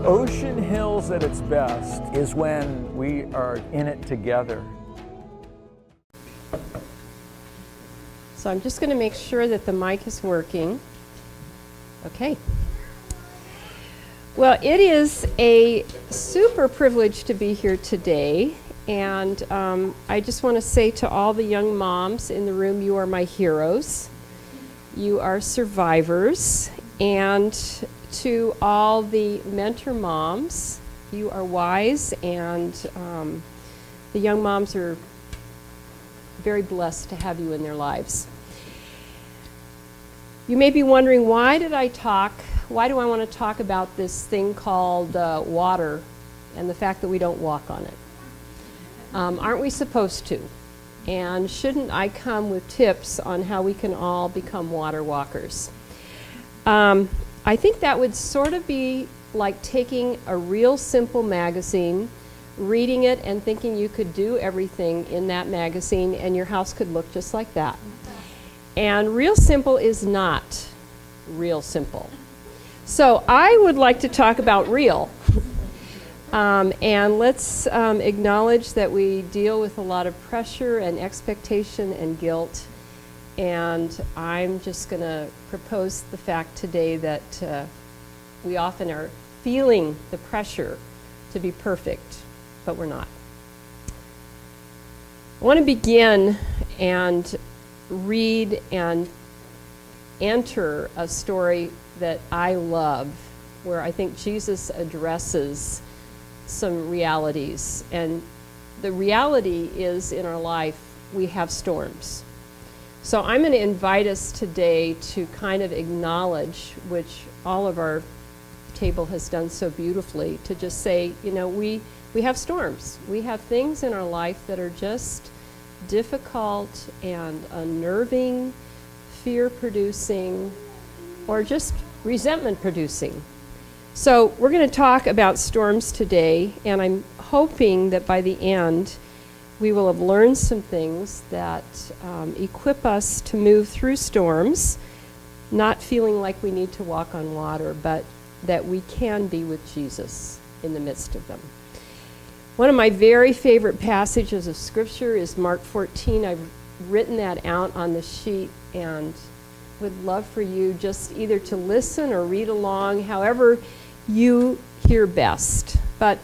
Ocean Hills at its best is when we are in it together. So I'm just going to make sure that the mic is working. Okay. Well, it is a super privilege to be here today, and I just want to say to all the young moms in the room, you are my heroes. You are survivors. And to all the mentor moms, you are wise, and the young moms are very blessed to have you in their lives. You may be wondering, why do I want to talk about this thing called water and the fact that we don't walk on it? Aren't we supposed to? And shouldn't I come with tips on how we can all become water walkers? I think that would sort of be like taking a real simple magazine, reading it and thinking you could do everything in that magazine and your house could look just like that. And real simple is not real simple. So I would like to talk about real. And let's acknowledge that we deal with a lot of pressure and expectation and guilt. And I'm just going to propose the fact today that we often are feeling the pressure to be perfect, but we're not. I want to begin and read and enter a story that I love, where I think Jesus addresses some realities. And the reality is, in our life, we have storms. So I'm going to invite us today to kind of acknowledge, which all of our table has done so beautifully, to just say, you know, we have storms. We have things in our life that are just difficult and unnerving, fear-producing, or just resentment-producing. So we're going to talk about storms today, and I'm hoping that by the end we will have learned some things that equip us to move through storms, not feeling like we need to walk on water, but that we can be with Jesus in the midst of them. One of my very favorite passages of Scripture is Mark 14. I've written that out on the sheet and would love for you just either to listen or read along, however you hear best. But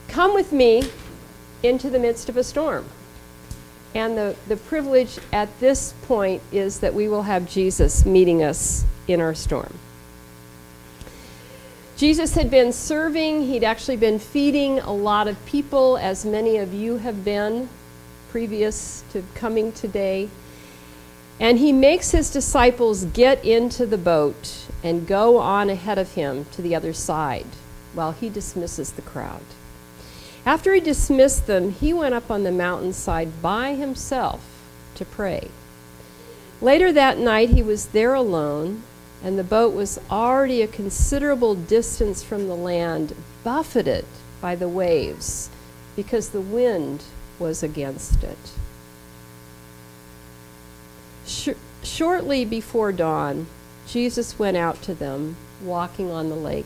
come with me into the midst of a storm. And the privilege at this point is that we will have Jesus meeting us in our storm. Jesus had been serving. He'd actually been feeding a lot of people, as many of you have been previous to coming today. And he makes his disciples get into the boat and go on ahead of him to the other side while he dismisses the crowd. After he dismissed them, he went up on the mountainside by himself to pray. Later that night, he was there alone, and the boat was already a considerable distance from the land, buffeted by the waves, because the wind was against it. Shortly before dawn, Jesus went out to them, walking on the lake.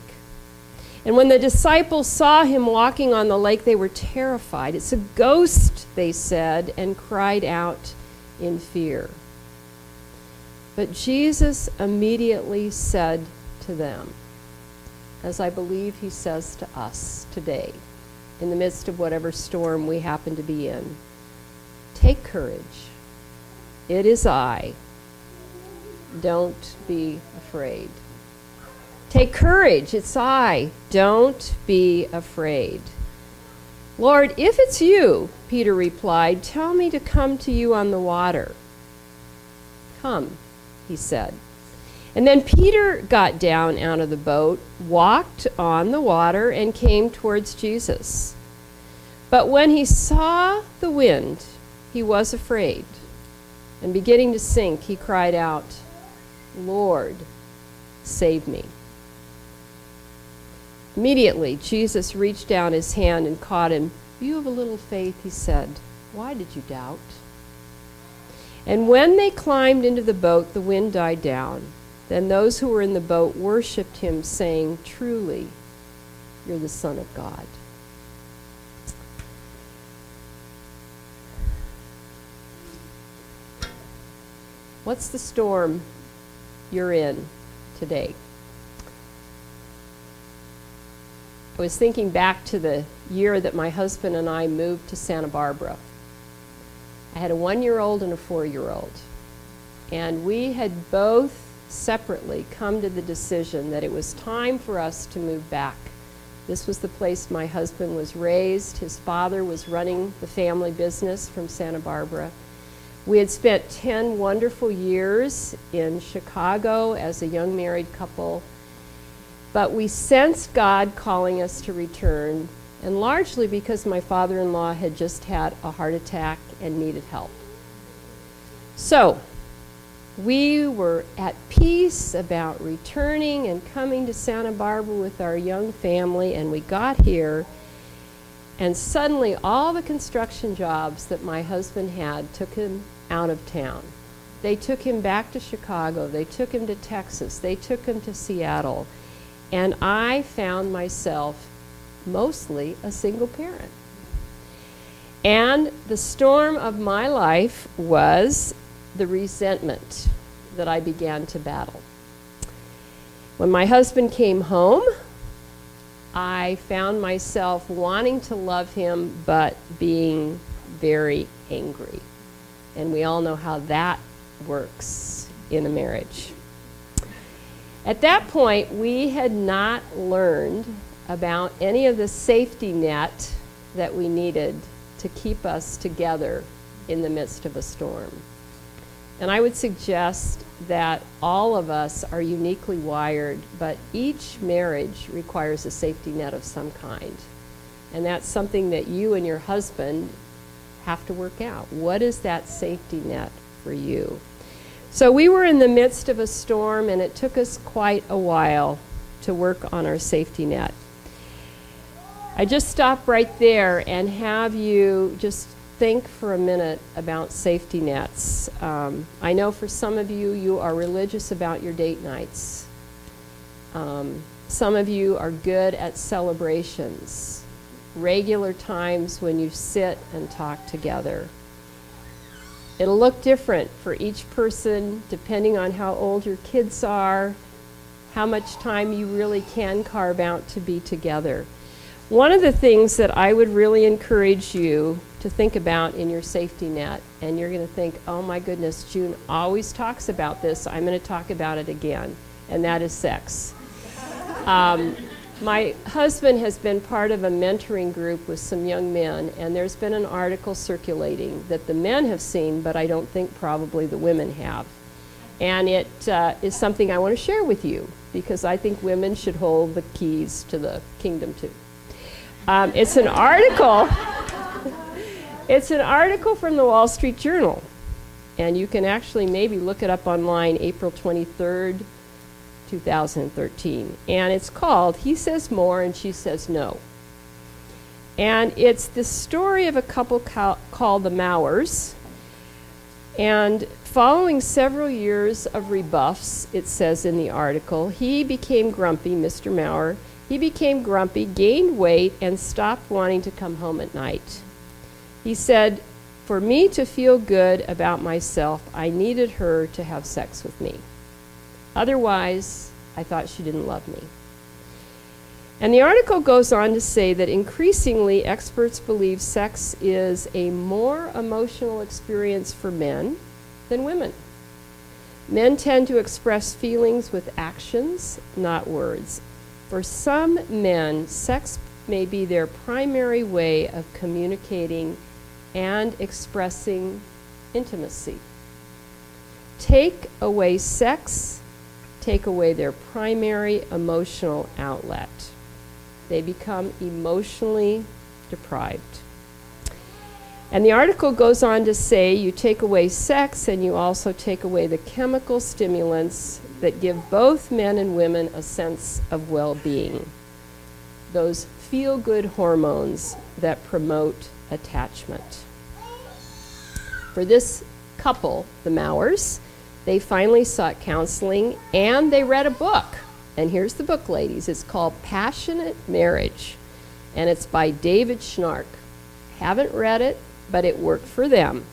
And when the disciples saw him walking on the lake, they were terrified. "It's a ghost," they said, and cried out in fear. But Jesus immediately said to them, as I believe he says to us today, in the midst of whatever storm we happen to be in, "Take courage. It is I. Don't be afraid." Take courage, it's I. Don't be afraid. "Lord, if it's you," Peter replied, "tell me to come to you on the water." "Come," he said. And then Peter got down out of the boat, walked on the water, and came towards Jesus. But when he saw the wind, he was afraid. And beginning to sink, he cried out, "Lord, save me." Immediately, Jesus reached down his hand and caught him. "You have a little faith," he said. "Why did you doubt?" And when they climbed into the boat, the wind died down. Then those who were in the boat worshipped him, saying, "Truly, you're the Son of God. What's the storm you're in today? I was thinking back to the year that my husband and I moved to Santa Barbara. I had a 1-year-old and a 4-year-old. And we had both separately come to the decision that it was time for us to move back. This was the place my husband was raised. His father was running the family business from Santa Barbara. We had spent 10 wonderful years in Chicago as a young married couple, but we sensed God calling us to return, and largely because my father-in-law had just had a heart attack and needed help. So we were at peace about returning and coming to Santa Barbara with our young family, and we got here, and suddenly all the construction jobs that my husband had took him out of town. They took him back to Chicago, they took him to Texas, they took him to Seattle, and I found myself mostly a single parent. And the storm of my life was the resentment that I began to battle. When my husband came home, I found myself wanting to love him, but being very angry. And we all know how that works in a marriage. At that point, we had not learned about any of the safety net that we needed to keep us together in the midst of a storm. And I would suggest that all of us are uniquely wired, but each marriage requires a safety net of some kind. And that's something that you and your husband have to work out. What is that safety net for you? So we were in the midst of a storm, and it took us quite a while to work on our safety net. I just stop right there and have you just think for a minute about safety nets. I know for some of you, you are religious about your date nights. Some of you are good at celebrations, regular times when you sit and talk together. It'll look different for each person depending on how old your kids are, how much time you really can carve out to be together. One of the things that I would really encourage you to think about in your safety net, and you're going to think, oh my goodness, June always talks about this, I'm going to talk about it again, and that is sex. My husband has been part of a mentoring group with some young men, and there's been an article circulating that the men have seen, but I don't think probably the women have. And it is something I want to share with you, because I think women should hold the keys to the kingdom too. It's an article. It's an article from the Wall Street Journal, and you can actually maybe look it up online, April 23rd, 2013. And it's called He Says More and She Says No. And it's the story of a couple called the Mauers. And following several years of rebuffs, it says in the article, he became grumpy, Mr. Mauer. He became grumpy, gained weight, and stopped wanting to come home at night. He said, for me to feel good about myself, I needed her to have sex with me. Otherwise, I thought she didn't love me. And the article goes on to say that increasingly experts believe sex is a more emotional experience for men than women. Men tend to express feelings with actions, not words. For some men, sex may be their primary way of communicating and expressing intimacy. Take away sex, take away their primary emotional outlet. They become emotionally deprived. And the article goes on to say you take away sex and you also take away the chemical stimulants that give both men and women a sense of well-being. Those feel-good hormones that promote attachment. For this couple, the Mauers, they finally sought counseling and they read a book And here's the book, ladies. It's called Passionate Marriage, and it's by David Schnark. Haven't read it, but it worked for them.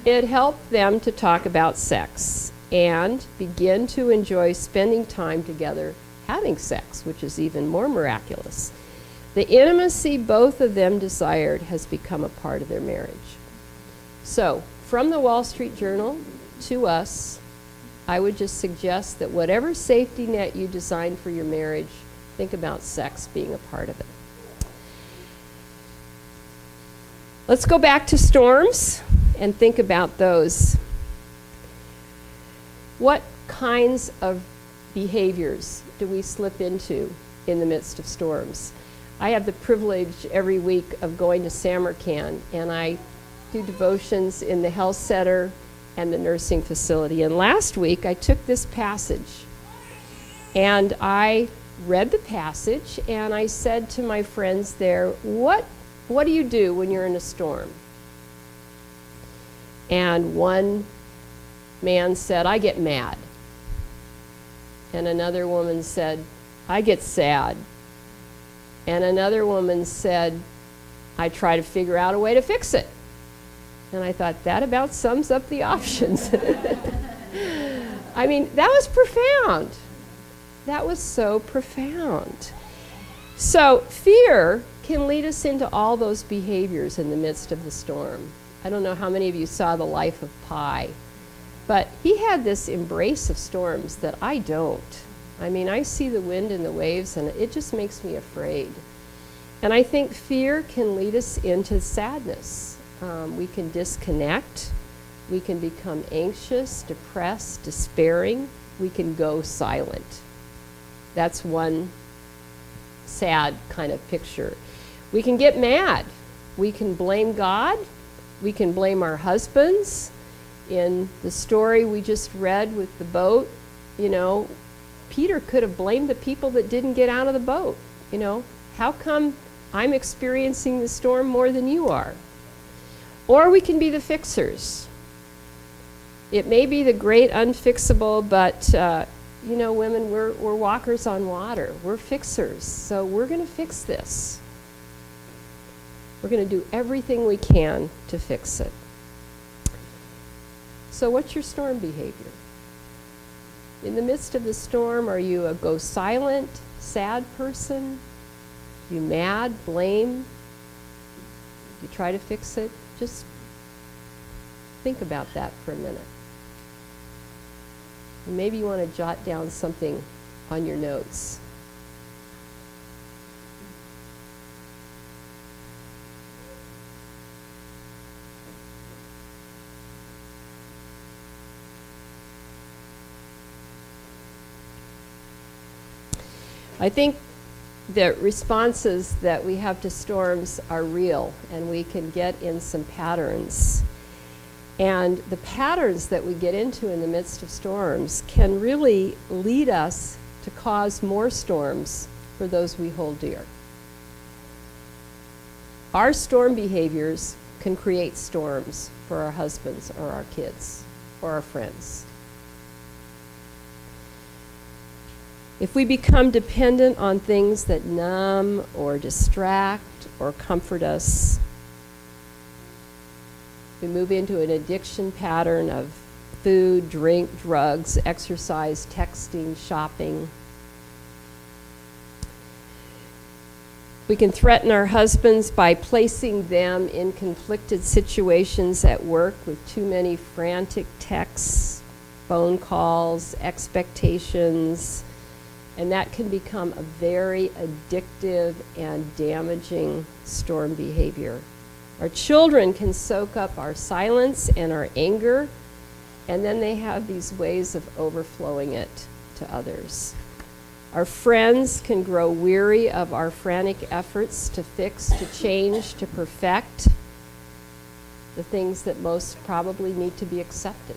It helped them to talk about sex and begin to enjoy spending time together having sex, which is even more miraculous. The intimacy both of them desired has become a part of their marriage. So, from the Wall Street Journal to us, I would just suggest that whatever safety net you design for your marriage, think about sex being a part of it. Let's go back to storms and think about those. What kinds of behaviors do we slip into in the midst of storms? I have the privilege every week of going to Samarkand, and I do devotions in the health center and the nursing facility. And last week I took this passage and I read the passage and I said to my friends there, what do you do when you're in a storm? And one man said, I get mad. And another woman said, I get sad. And another woman said, I try to figure out a way to fix it. And I thought, that about sums up the options. I mean, that was profound. That was so profound. So fear can lead us into all those behaviors in the midst of the storm. I don't know how many of you saw The Life of Pi, but he had this embrace of storms that I don't. I mean, I see the wind and the waves, and it just makes me afraid. And I think fear can lead us into sadness. We can disconnect. We can become anxious, depressed, despairing. We can go silent. That's one sad kind of picture. We can get mad. We can blame God. We can blame our husbands. In the story we just read with the boat, Peter could have blamed the people that didn't get out of the boat. How come I'm experiencing the storm more than you are? Or we can be the fixers. It may be the great unfixable, but women, we're walkers on water. We're fixers. So we're going to fix this. We're going to do everything we can to fix it. So what's your storm behavior? In the midst of the storm, are you a go silent, sad person? You mad, blame? You try to fix it? Just think about that for a minute. And maybe you want to jot down something on your notes. I think the responses that we have to storms are real, and we can get in some patterns. And the patterns that we get into in the midst of storms can really lead us to cause more storms for those we hold dear. Our storm behaviors can create storms for our husbands or our kids or our friends. If we become dependent on things that numb or distract or comfort us, we move into an addiction pattern of food, drink, drugs, exercise, texting, shopping. We can threaten our husbands by placing them in conflicted situations at work with too many frantic texts, phone calls, expectations, and that can become a very addictive and damaging storm behavior. Our children can soak up our silence and our anger, and then they have these ways of overflowing it to others. Our friends can grow weary of our frantic efforts to fix, to change, to perfect the things that most probably need to be accepted.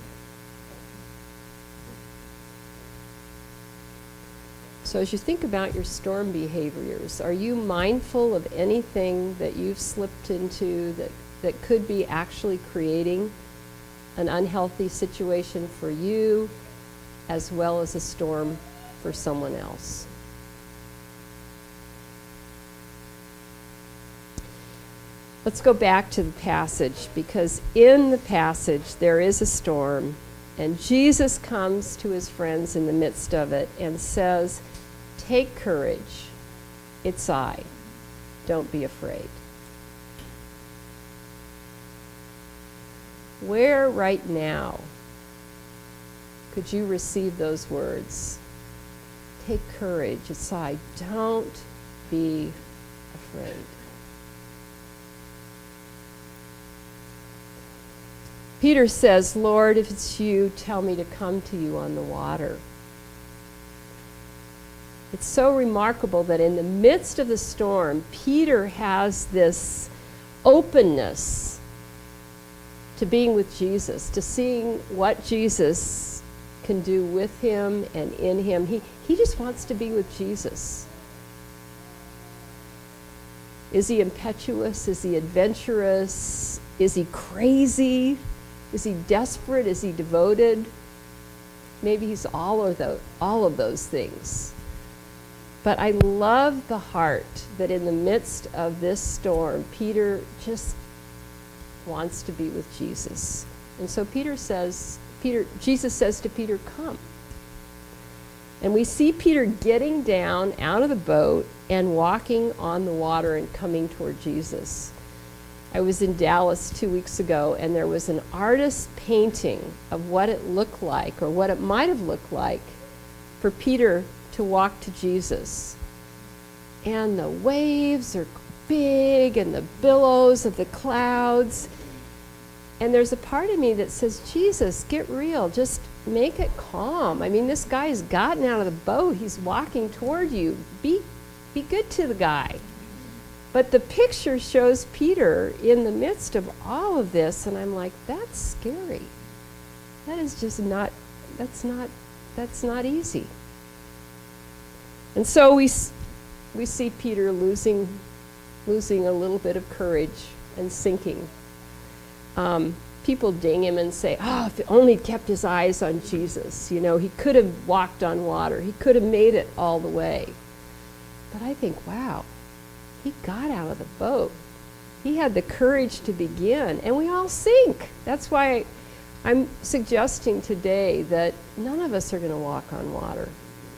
So as you think about your storm behaviors, are you mindful of anything that you've slipped into that could be actually creating an unhealthy situation for you as well as a storm for someone else. Let's go back to the passage, because in the passage there is a storm, and Jesus comes to his friends in the midst of it and says, "Take courage, it's I. Don't be afraid." Where right now could you receive those words? Take courage, it's I. Don't be afraid. Peter says, "Lord, if it's you, tell me to come to you on the water." It's so remarkable that in the midst of the storm, Peter has this openness to being with Jesus, to seeing what Jesus can do with him and in him. He just wants to be with Jesus. Is he impetuous? Is he adventurous? Is he crazy? Is he desperate? Is he devoted? Maybe he's all of those things. But I love the heart that in the midst of this storm, Peter just wants to be with Jesus. And so Jesus says to Peter, "Come." And we see Peter getting down out of the boat and walking on the water and coming toward Jesus. I was in Dallas 2 weeks ago, and there was an artist's painting of what it looked like, or what it might have looked like, for Peter to walk to Jesus. And the waves are big, and the billows of the clouds. And there's a part of me that says, Jesus, get real. Just make it calm. I mean, this guy's gotten out of the boat. He's walking toward you. Be good to the guy. But the picture shows Peter in the midst of all of this, and I'm like, that's scary. That is just not, that's not easy. And so we see Peter losing a little bit of courage and sinking. People ding him and say, "Oh, if he only kept his eyes on Jesus, he could have walked on water. He could have made it all the way." But I think, wow, he got out of the boat. He had the courage to begin, and we all sink. That's why I'm suggesting today that none of us are going to walk on water.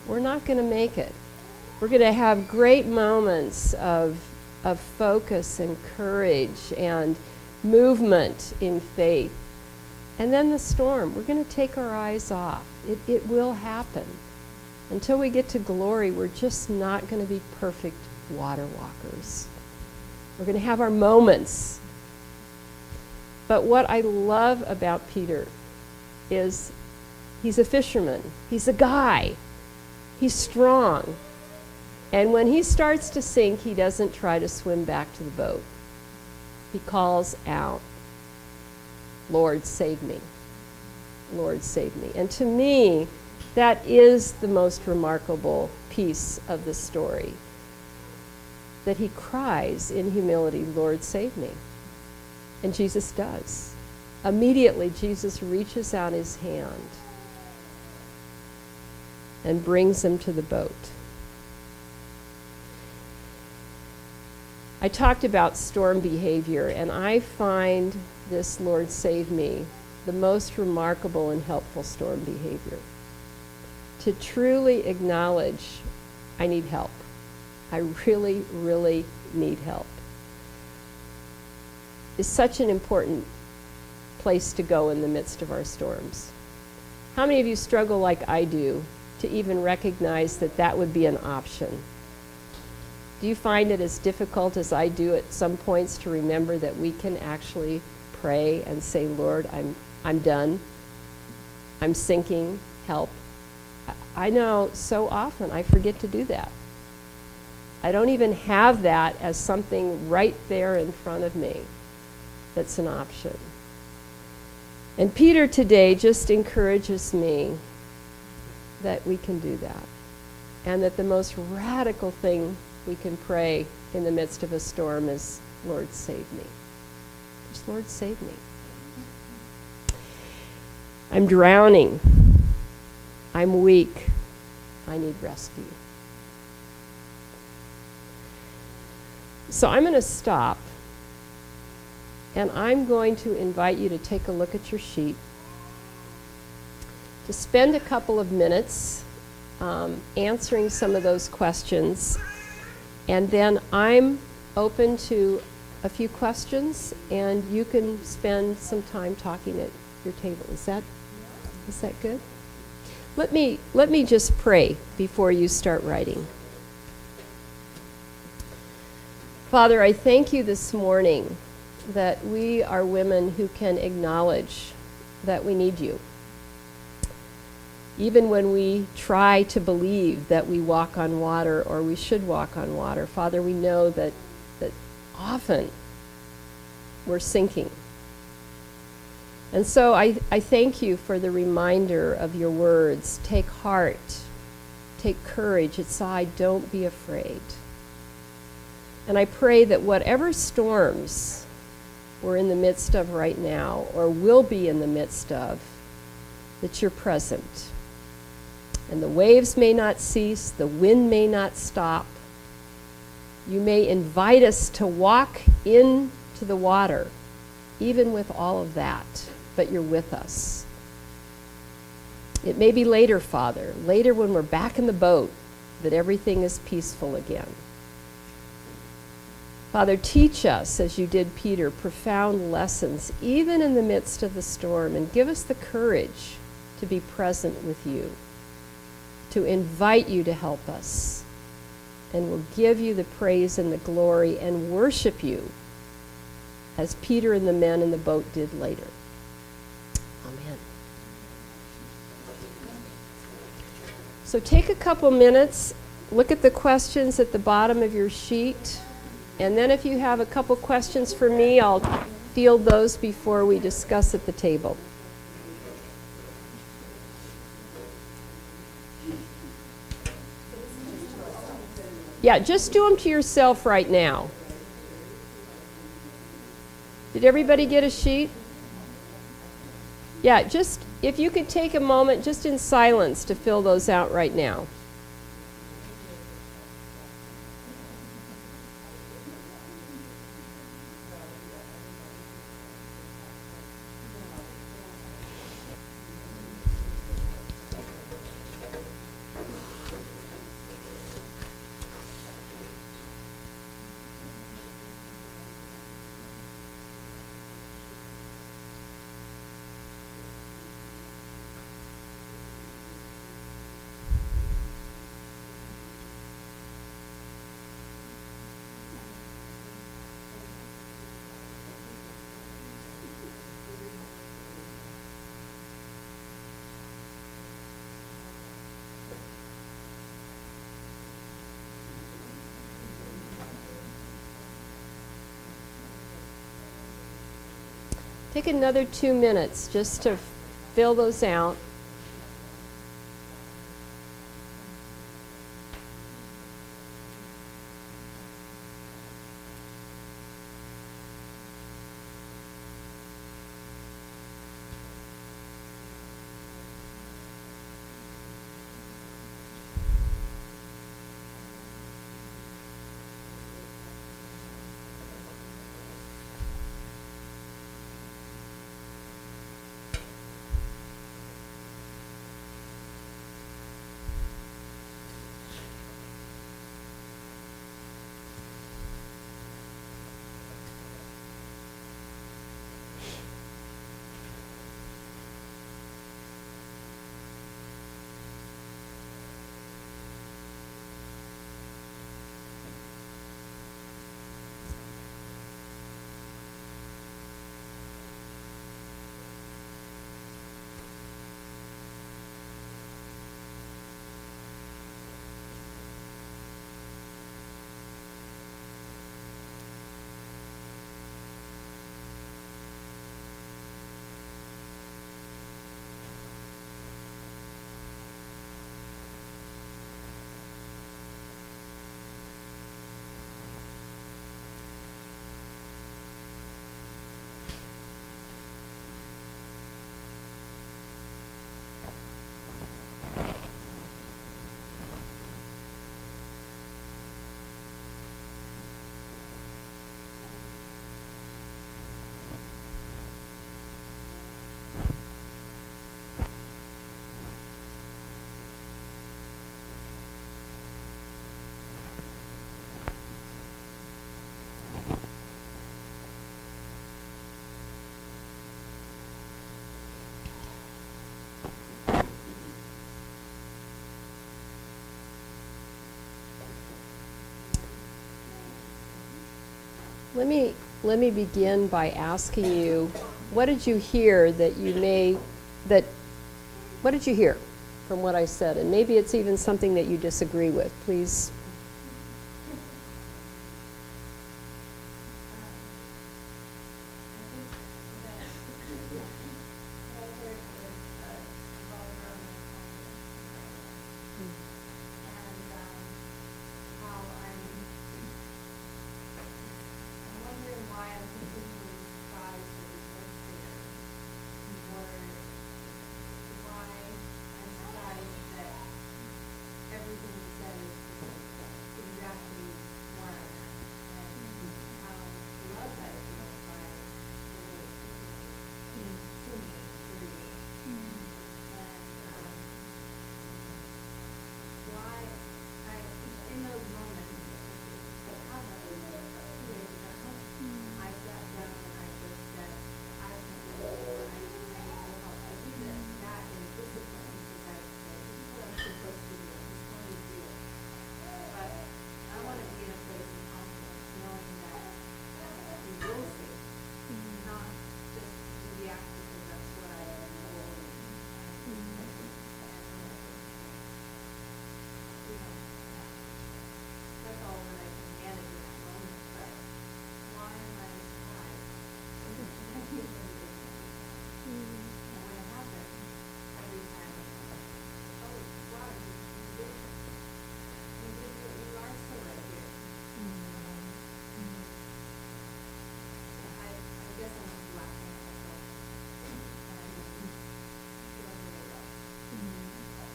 We're not going to make it. We're going to have great moments of focus and courage and movement in faith. And then the storm, we're going to take our eyes off. It will happen. Until we get to glory, we're just not going to be perfect water walkers. We're going to have our moments. But what I love about Peter is he's a fisherman. He's a guy. He's strong. And when he starts to sink, he doesn't try to swim back to the boat. He calls out, "Lord, save me. Lord, save me." And to me, that is the most remarkable piece of the story. That he cries in humility, "Lord, save me." And Jesus does. Immediately, Jesus reaches out his hand and brings him to the boat. I talked about storm behavior, and I find this "Lord, save me" the most remarkable and helpful storm behavior. To truly acknowledge, I need help. I really, really need help, is such an important place to go in the midst of our storms. How many of you struggle like I do to even recognize that that would be an option? Do you find it as difficult as I do at some points to remember that we can actually pray and say, "Lord, I'm done. I'm sinking. Help." I know so often I forget to do that. I don't even have that as something right there in front of me that's an option. And Peter today just encourages me that we can do that, and that the most radical thing we can pray in the midst of a storm is, "Lord, save me." Just, "Lord, save me. I'm drowning. I'm weak. I need rescue. So I'm going to stop, and I'm going to invite you to take a look at your sheet, to spend a couple of minutes answering some of those questions, and then I'm open to a few questions, and you can spend some time talking at your table. Is that good? Let me just pray before you start writing. Father, I thank you this morning that we are women who can acknowledge that we need you. Even when we try to believe that we walk on water or we should walk on water, Father, we know that often we're sinking. And so I thank you for the reminder of your words. Take heart, take courage. It's I, don't be afraid. And I pray that whatever storms we're in the midst of right now, or will be in the midst of, that you're present. And the waves may not cease, the wind may not stop. You may invite us to walk into the water, even with all of that, but you're with us. It may be later, Father, later when we're back in the boat, that everything is peaceful again. Father, teach us, as you did Peter, profound lessons, even in the midst of the storm, and give us the courage to be present with you, to invite you to help us, and we'll give you the praise and the glory and worship you as Peter and the men in the boat did later. Amen. So take a couple minutes, look at the questions at the bottom of your sheet, and then if you have a couple questions for me, I'll field those before we discuss at the table. Yeah, just do them to yourself right now. Did everybody get a sheet? Yeah, just if you could take a moment just in silence to fill those out right now. Take another 2 minutes just to fill those out. Let me begin by asking you, what did you hear what did you hear from what I said? And maybe it's even something that you disagree with. Please.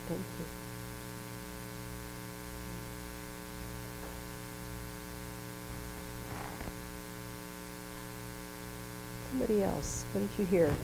Thank you. Somebody else, what did you hear?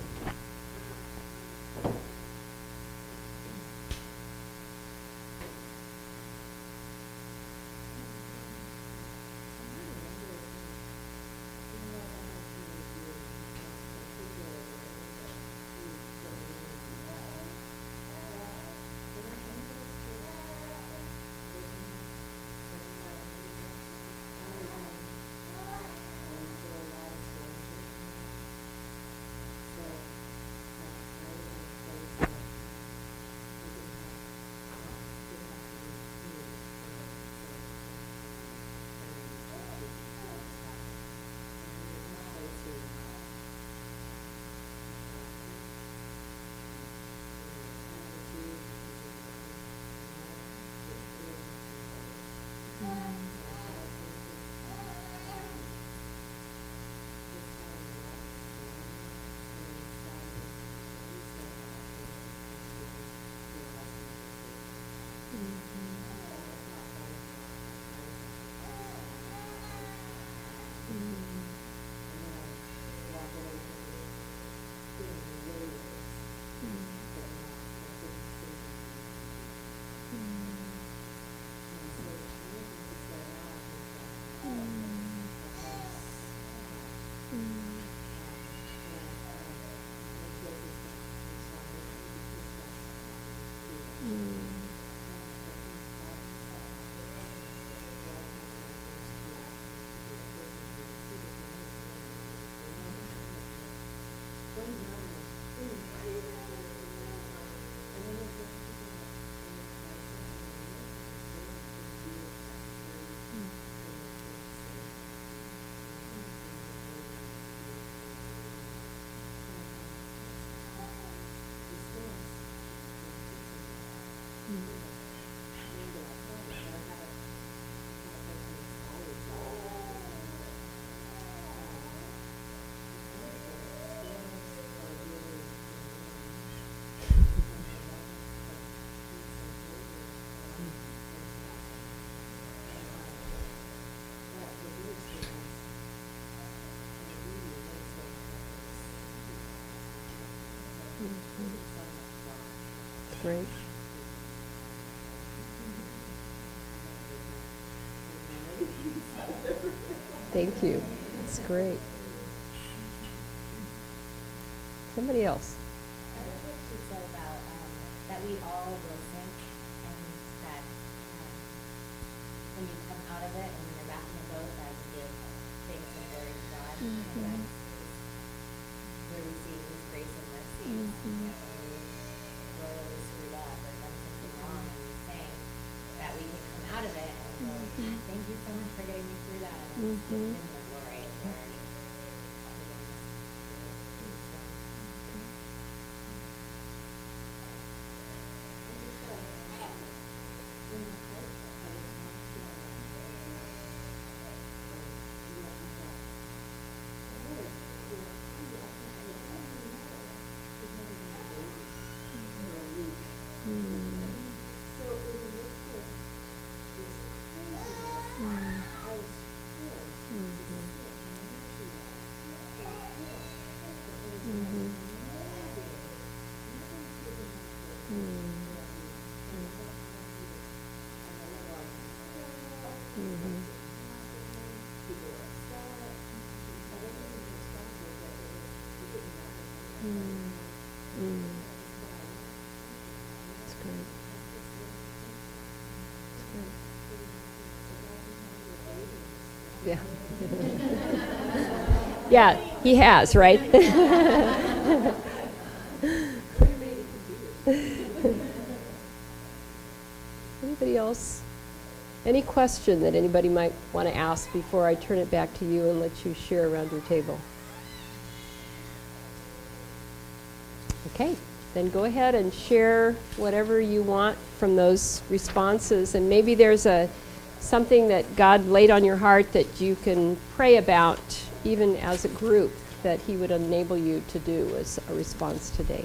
Great. Thank you. That's great. Somebody else. I like what she said about that we all will sink, and that when you come out of it and when you're back in the boat, that you give thanks and glory Mhm. That's great. That's great. Yeah. Yeah, he has, right? Anybody else? Any question that anybody might want to ask before I turn it back to you and let you share around your table? Okay, then go ahead and share whatever you want from those responses, and maybe there's something that God laid on your heart that you can pray about, even as a group, that He would enable you to do as a response today.